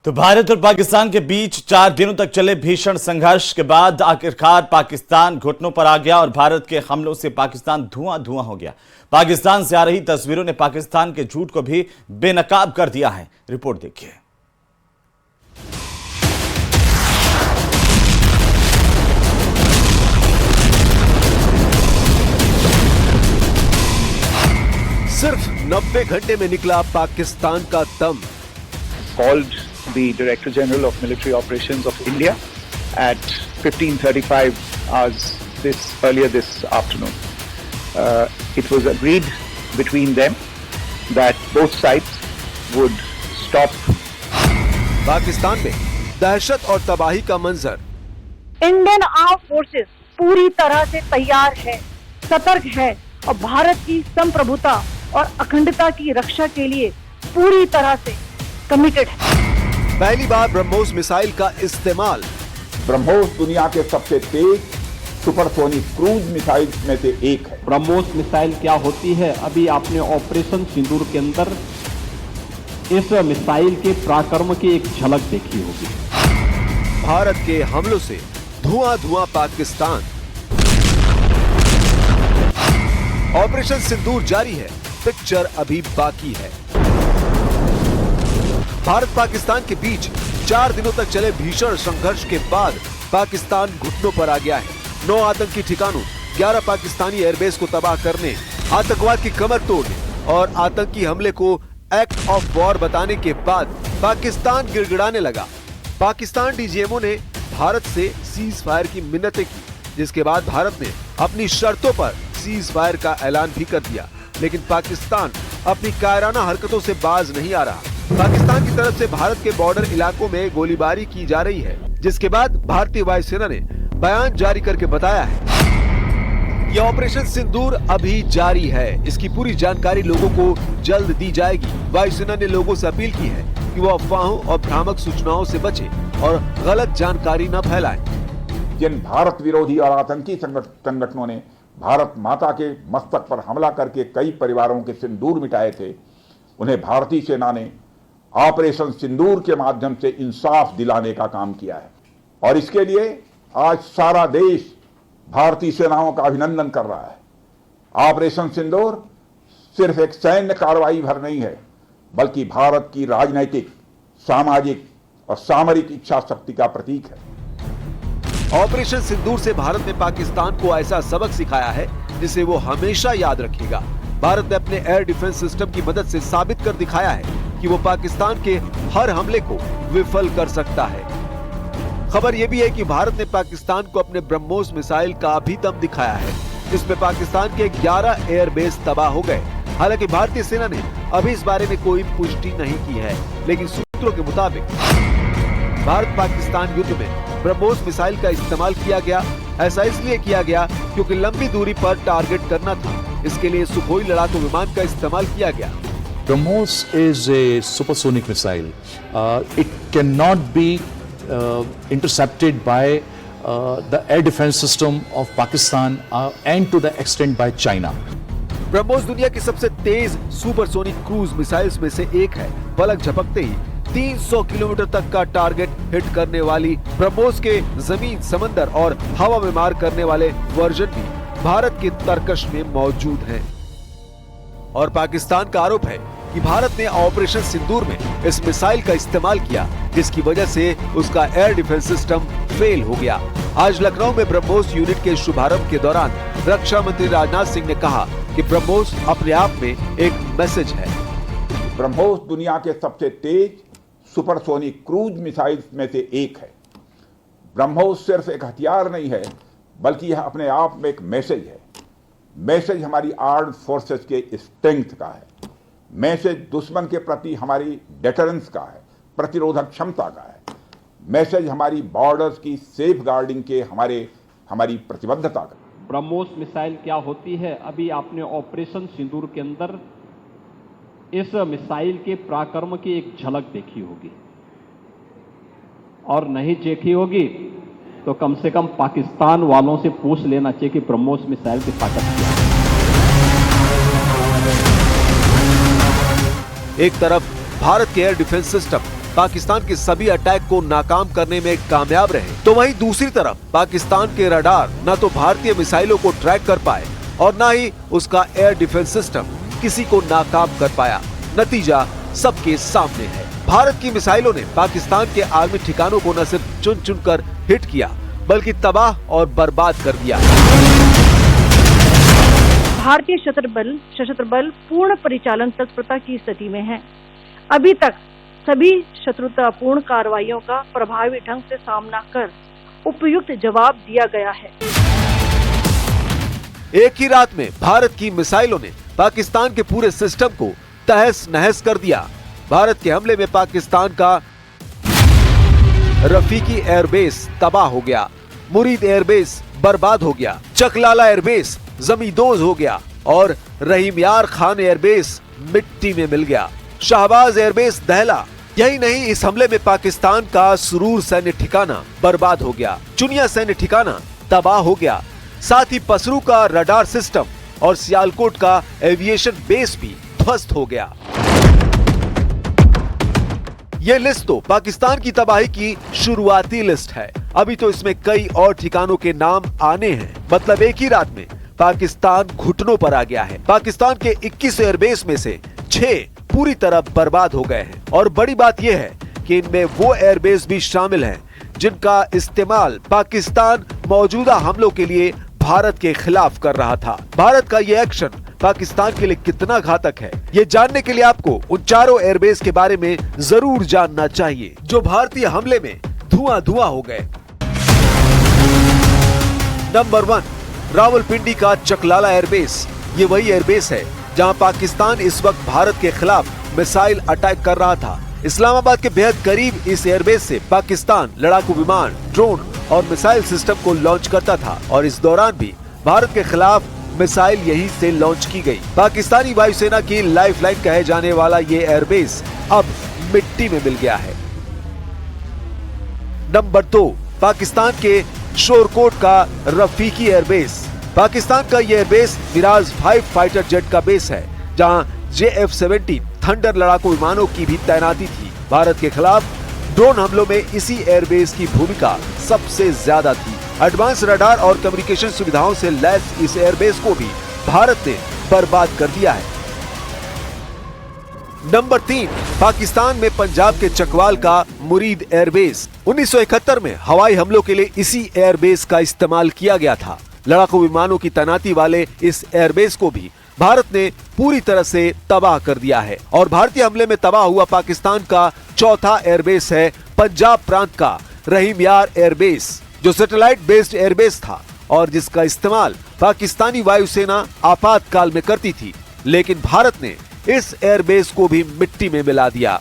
तो भारत और पाकिस्तान के बीच 4 दिनों तक चले भीषण संघर्ष के बाद आखिरकार पाकिस्तान घुटनों पर आ गया और भारत के हमलों से पाकिस्तान धुआं धुआं हो गया। पाकिस्तान से आ रही तस्वीरों ने पाकिस्तान के झूठ को भी बेनकाब कर दिया है। रिपोर्ट देखिए। सिर्फ 90 घंटे में निकला पाकिस्तान का दम। Called the Director General of Military Operations of India at 15:35 hours earlier this afternoon. It was agreed between them that both sides would stop. Pakistan में दहशत और तबाही का मंजर। इंडियन आर्म फोर्सेस पूरी तरह से तैयार है, सतर्क है और भारत की संप्रभुता और अखंडता की रक्षा के लिए पूरी तरह से कमिटेड है। पहली बार ब्रह्मोस मिसाइल का इस्तेमाल। ब्रह्मोस दुनिया के सबसे तेज सुपरसोनिक क्रूज मिसाइल में से एक है। ब्रह्मोस मिसाइल क्या होती है, अभी आपने ऑपरेशन सिंदूर के अंदर इस मिसाइल के पराक्रम की एक झलक देखी होगी। भारत के हमलों से धुआं धुआं पाकिस्तान। ऑपरेशन सिंदूर जारी है, पिक्चर अभी बाकी है। भारत पाकिस्तान के बीच 4 दिनों तक चले भीषण संघर्ष के बाद पाकिस्तान घुटनों पर आ गया है। 9 आतंकी ठिकानों, 11 पाकिस्तानी एयरबेस को तबाह करने, आतंकवाद की कमर तोड़ने और आतंकी हमले को एक्ट ऑफ वॉर बताने के बाद पाकिस्तान गिड़गिड़ाने लगा। पाकिस्तान डीजीएमओ ने भारत से सीज फायर की मिन्नतें की, जिसके बाद भारत ने अपनी शर्तों पर सीज फायर का ऐलान भी कर दिया। लेकिन पाकिस्तान अपनी कायराना हरकतों से बाज नहीं आ रहा। पाकिस्तान की तरफ से भारत के बॉर्डर इलाकों में गोलीबारी की जा रही है, जिसके बाद भारतीय वायुसेना ने बयान जारी करके बताया है यह ऑपरेशन सिंदूर अभी जारी है। इसकी पूरी जानकारी लोगों को जल्द दी जाएगी। वायुसेना ने लोगों से अपील की है कि वो अफवाहों और भ्रामक सूचनाओं से बचें और गलत जानकारी न फैलाएं। जिन भारत विरोधी और आतंकी संगठनों ने भारत माता के मस्तक पर हमला करके कई परिवारों के सिंदूर मिटाए थे, उन्हें भारतीय सेना ने ऑपरेशन सिंदूर के माध्यम से इंसाफ दिलाने का काम किया है। और इसके लिए आज सारा देश भारतीय सेनाओं का अभिनंदन कर रहा है। ऑपरेशन सिंदूर सिर्फ एक सैन्य कार्रवाई भर नहीं है, बल्कि भारत की राजनैतिक, सामाजिक और सामरिक इच्छा शक्ति का प्रतीक है। ऑपरेशन सिंदूर से भारत ने पाकिस्तान को ऐसा सबक सिखाया है जिसे वो हमेशा याद रखेगा। भारत ने अपने एयर डिफेंस सिस्टम की मदद से साबित कर दिखाया है कि वो पाकिस्तान के हर हमले को विफल कर सकता है। खबर यह भी है कि भारत ने पाकिस्तान को अपने ब्रह्मोस मिसाइल का भी दम दिखाया है, जिसमें पाकिस्तान के 11 एयरबेस तबाह हो गए। हालांकि भारतीय सेना ने अभी इस बारे में कोई पुष्टि नहीं की है, लेकिन सूत्रों के मुताबिक भारत पाकिस्तान युद्ध में ब्रह्मोस मिसाइल का इस्तेमाल किया गया। ऐसा इसलिए किया गया क्योंकि लंबी दूरी पर टारगेट करना था। इसके लिए सुखोई लड़ाकू विमान का इस्तेमाल किया गया। BrahMos is a supersonic missile. It cannot be intercepted by the air defense system of Pakistan and to the extent by China. BrahMos दुनिया की सबसे तेज सुपरसोनिक क्रूज मिसाइल्स में से एक है। पलक झपकते ही 300 किलोमीटर तक का टारगेट हिट करने वाली ब्रह्मोस के जमीन, समंदर और हवा में मार करने वाले वर्जन भी भारत के तरकश में मौजूद हैं। और पाकिस्तान का आरोप है कि भारत ने ऑपरेशन सिंदूर में इस मिसाइल का इस्तेमाल किया, जिसकी वजह से उसका एयर डिफेंस सिस्टम फेल हो गया। आज लखनऊ में ब्रह्मोस यूनिट के शुभारंभ के दौरान रक्षा मंत्री राजनाथ सिंह ने कहा कि ब्रह्मोस अपने आप में एक मैसेज है। ब्रह्मोस दुनिया के सबसे तेज सुपरसोनिक क्रूज मिसाइल में से एक है। ब्रह्मोस सिर्फ एक हथियार नहीं है, बल्कि यह अपने आप में एक मैसेज है। मैसेज हमारी आर्म्ड फोर्सेस के स्ट्रेंथ का है। मैसेज दुश्मन के प्रति हमारी डेटरेंस का है, प्रतिरोधक क्षमता का है। मैसेज हमारी बॉर्डर्स की सेफ गार्डिंग के हमारी प्रतिबद्धता का। ब्रह्मोस मिसाइल क्या होती है, अभी आपने ऑपरेशन सिंदूर के अंदर इस मिसाइल के पराक्रम की एक झलक देखी होगी, और नहीं देखी होगी तो कम से कम पाकिस्तान वालों से पूछ लेना चाहिए कि ब्रह्मोस मिसाइल की ताकत क्या है। एक तरफ भारत के एयर डिफेंस सिस्टम पाकिस्तान के सभी अटैक को नाकाम करने में कामयाब रहे, तो वहीं दूसरी तरफ पाकिस्तान के रडार न तो भारतीय मिसाइलों को ट्रैक कर पाए और न ही उसका एयर डिफेंस सिस्टम किसी को नाकाम कर पाया। नतीजा सबके सामने है। भारत की मिसाइलों ने पाकिस्तान के आर्मी ठिकानों को न सिर्फ चुन चुन कर हिट किया, बल्कि तबाह और बर्बाद कर दिया। भारतीय सशस्त्र बल पूर्ण परिचालन तत्परता की स्थिति में है। अभी तक सभी शत्रुतापूर्ण कार्रवाइयों का प्रभावी ढंग से सामना कर उपयुक्त जवाब दिया गया है। एक ही रात में भारत की मिसाइलों ने पाकिस्तान के पूरे सिस्टम को तहस नहस कर दिया। भारत के हमले में पाकिस्तान का रफीकी एयरबेस तबाह हो गया, मुरीद एयरबेस बर्बाद हो गया, चकलाला एयरबेस जमींदोज हो गया और रहीम यार खान एयरबेस मिट्टी में मिल गया। शाहबाज एयरबेस दहला। यही नहीं, इस हमले में पाकिस्तान का सुरूर सैन्य ठिकाना बर्बाद हो गया, चुनिया सैन्य ठिकाना तबाह हो गया, साथ ही पसरू का रडार सिस्टम और सियालकोट का एविएशन बेस भी ध्वस्त हो गया। ये लिस्ट तो पाकिस्तान की तबाही की शुरुआती लिस्ट है। अभी तो इसमें कई और ठिकानों के नाम आने हैं। मतलब एक ही रात में पाकिस्तान घुटनों पर आ गया है। पाकिस्तान के 21 एयरबेस में से 6 पूरी तरह बर्बाद हो गए हैं और बड़ी बात यह है कि इनमें वो एयरबेस भी शामिल हैं जिनका इस्तेमाल पाकिस्तान मौजूदा हमलों के लिए भारत के खिलाफ कर रहा था। भारत का ये एक्शन पाकिस्तान के लिए कितना घातक है, ये जानने के लिए आपको उन चारों एयरबेस के बारे में जरूर जानना चाहिए जो भारतीय हमले में धुआं हो गए। नंबर 1, रावलपिंडी का चकलाला एयरबेस। ये वही एयरबेस है जहां पाकिस्तान इस वक्त भारत के खिलाफ मिसाइल अटैक कर रहा था। इस्लामाबाद के बेहद करीब इस एयरबेस से पाकिस्तान लड़ाकू विमान, ड्रोन और मिसाइल सिस्टम को लॉन्च करता था और इस दौरान भी भारत के खिलाफ मिसाइल यहीं से लॉन्च की गई। पाकिस्तानी वायुसेना की लाइफलाइन कहे जाने वाला ये एयरबेस अब मिट्टी में मिल गया है। नंबर 2, पाकिस्तान के शोरकोट का रफीकी एयरबेस। पाकिस्तान का ये एयरबेस मिराज 5 फाइटर जेट का बेस है जहां JF-17 थंडर लड़ाकू विमानों की भी तैनाती थी। भारत के खिलाफ ड्रोन हमलों में इसी एयरबेस की भूमिका सबसे ज्यादा थी। एडवांस रडार और कम्युनिकेशन सुविधाओं से लैस इस एयरबेस को भी भारत ने बर्बाद कर दिया है। नंबर 3, पाकिस्तान में पंजाब के चकवाल का मुरीद एयरबेस। 1971 में हवाई हमलों के लिए इसी एयरबेस का इस्तेमाल किया गया था। लड़ाकू विमानों की तैनाती वाले इस एयरबेस को भी भारत ने पूरी तरह से तबाह कर दिया है और भारतीय हमले में तबाह हुआ पाकिस्तान का चौथा एयरबेस है पंजाब प्रांत का रहीम यार एयरबेस, जो सैटेलाइट बेस्ड एयरबेस था और जिसका इस्तेमाल पाकिस्तानी वायुसेना आपातकाल में करती थी। लेकिन भारत ने इस एयरबेस को भी मिट्टी में मिला दिया।